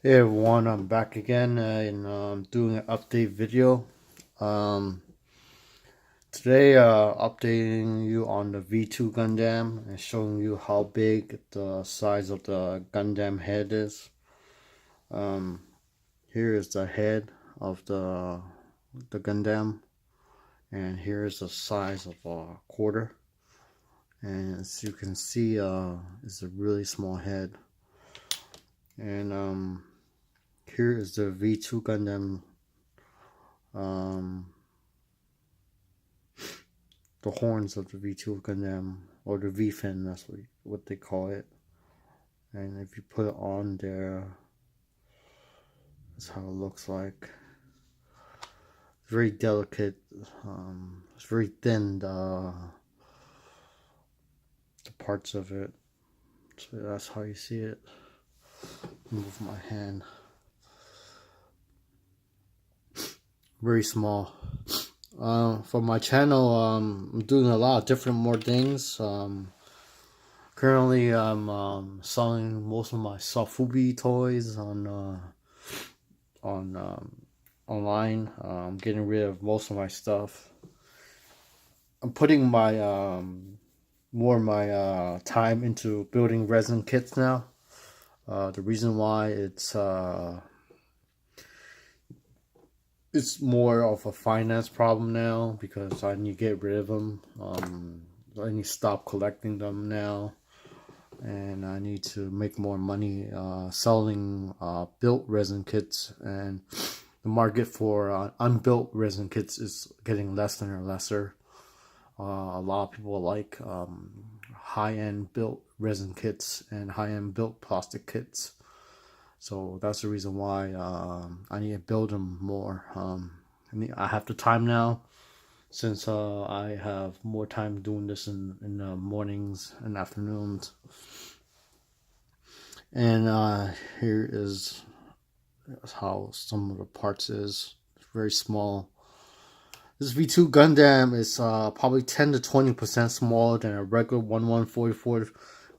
Hey everyone, I'm back again and doing an update video. Um, Today, updating you on the V2 Gundam and showing you how big the size of the Gundam head is. Um, Here is the head of the Gundam, and here is the size of a quarter. And as you can see, it's a really small head. And here is the V2 Gundam. Um, the horns of the V2 Gundam, or the V fin, that's what they call it. And if you put it on there, that's how it looks like. It's very delicate. It's very thin, the parts of it. So that's how you see it. Move my hand. Very small. For my channel, I'm doing a lot of different more things. Currently, I'm selling most of my Sofubi toys on online. I'm getting rid of most of my stuff. I'm putting my more of my time into building resin kits now. The reason why it's more of a finance problem now because I need to get rid of them. I need to stop collecting them now, and I need to make more money selling built resin kits. And the market for unbuilt resin kits is getting lesser and lesser. A lot of people like high-end built resin kits and high-end built plastic kits. So that's the reason why I need to build them more. I have the time now since I have more time doing this in the mornings and afternoons. And here is how some of the parts is. It's very small. This V2 Gundam is probably 10 to 20% smaller than a regular 1144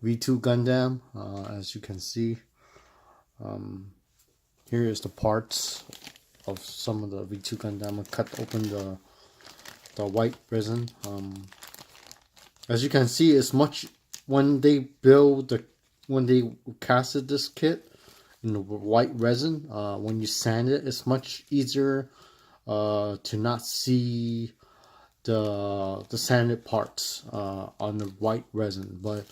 V2 Gundam, as you can see. Here is the parts of some of the V2 Gundam. I cut open the white resin. As you can see, it's much when they casted this kit in the white resin. When you sand it, it's much easier to not see the sanded parts on the white resin. But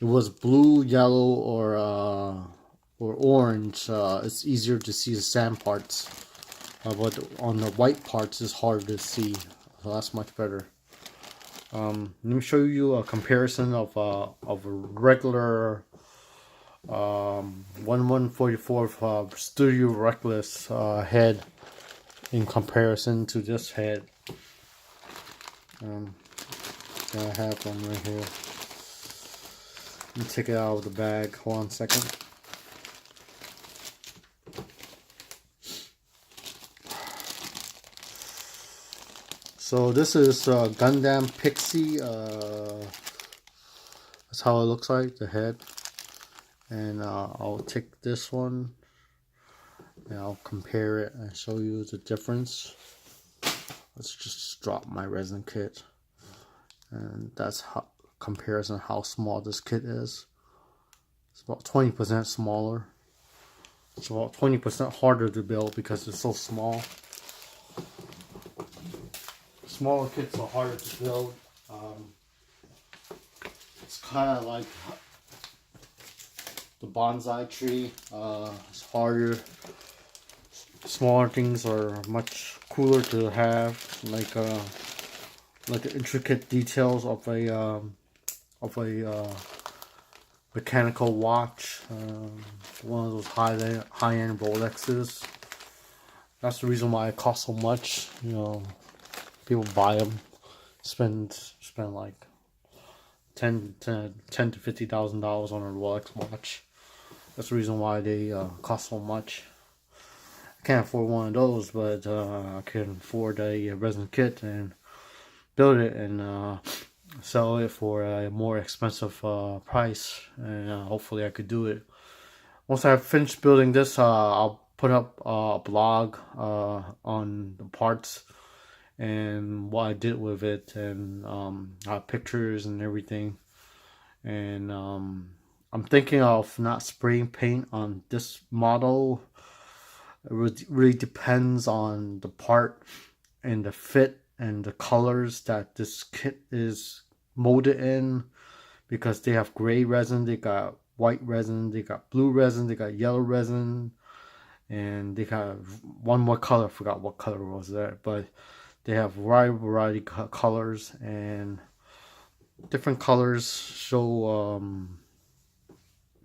it was blue, yellow, or orange. It's easier to see the sand parts. But on the white parts, it's harder to see. So that's much better. Let me show you a comparison of a regular 1144 Studio Reckless head in comparison to this head. I have one right here. Let me take it out of the bag. Hold on a second. So this is Gundam Pixie. That's how it looks like, the head. And I'll take this one and I'll compare it and show you the difference. Let's just drop my resin kit, and that's how comparison how small this kit is. It's about 20% smaller. It's about 20% harder to build because it's so small. Smaller kits are harder to build. It's kind of like the bonsai tree. It's harder. Smaller things are much cooler to have, like the intricate details of a mechanical watch, one of those high-end Rolexes. That's the reason why it costs so much. You know, people buy them, spend like $10,000 to $50,000 on a Rolex watch. That's the reason why they cost so much. I can't afford one of those, but I can afford a resin kit and build it and sell it for a more expensive price. And hopefully I could do it once I finish building this, I'll put up a blog on the parts and what I did with it, and pictures and everything. And I'm thinking of not spraying paint on this model. It really depends on the part and the fit and the colors that this kit is molded in, because they have gray resin, they got white resin, they got blue resin, they got yellow resin, and they got one more color. I forgot what color was that, but they have variety colors, and different colors show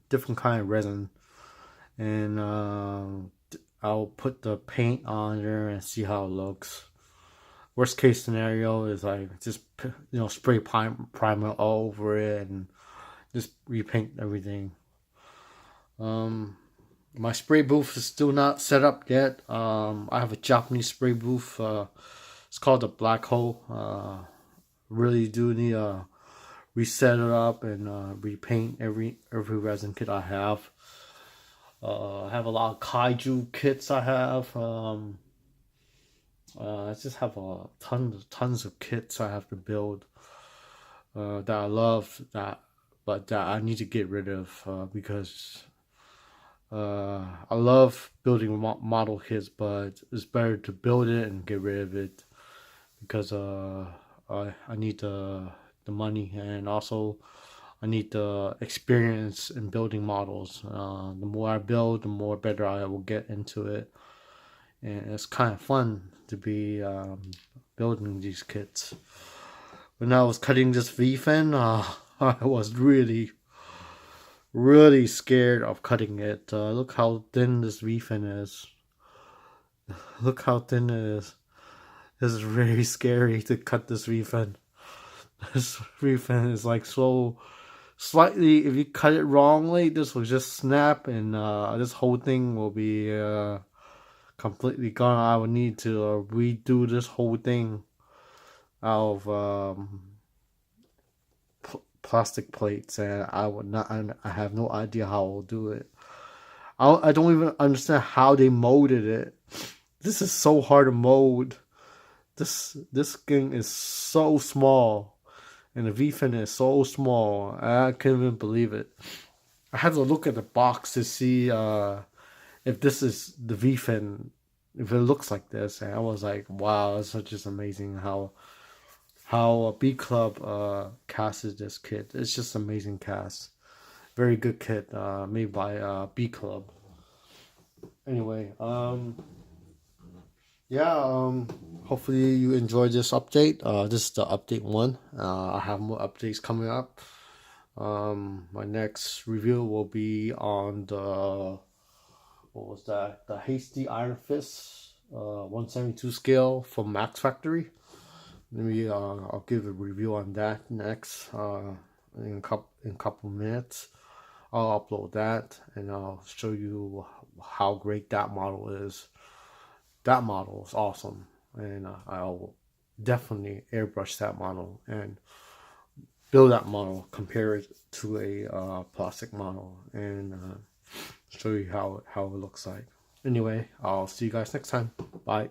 different kind of resin. And I'll put the paint on there and see how it looks. Worst case scenario is like just spray primer all over it and just repaint everything. My spray booth is still not set up yet. I have a Japanese spray booth. It's called the Black Hole. Really do need to reset it up and repaint every resin kit I have. I have a lot of kaiju kits I have. I just have tons of kits I have to build that I love, but that I need to get rid of because I love building model kits, but it's better to build it and get rid of it because I need the money, and also I need the experience in building models. The more I build, the more better I will get into it, and it's kind of fun to be building these kits. When I was cutting this V-fin, I was really scared of cutting it. Look how thin this V-fin is. Look how thin it is. This is very scary to cut this V-fin. This V-fin is like so slightly, if you cut it wrongly, this will just snap, and this whole thing will be completely gone. I would need to redo this whole thing out of plastic plates, and I would not. I have no idea how I'll do it. I don't even understand how they molded it. This is so hard to mold. This thing is so small, and the V-fin is so small. I can't even believe it. I had to look at the box to see if this is the V-fin, if it looks like this, and I was like, wow, it's just amazing how a B Club casted this kit. It's just amazing cast. Very good kit made by B Club. Anyway, yeah, hopefully you enjoyed this update. This is the update 1. I have more updates coming up. My next review will be on the, what was that? The Hasty Iron Fist 172 scale from Max Factory. Maybe I'll give a review on that next in a couple minutes. I'll upload that and I'll show you how great that model is. That model is awesome, and I'll definitely airbrush that model and build that model, compare it to a plastic model, and show you how it looks like. Anyway, I'll see you guys next time. Bye.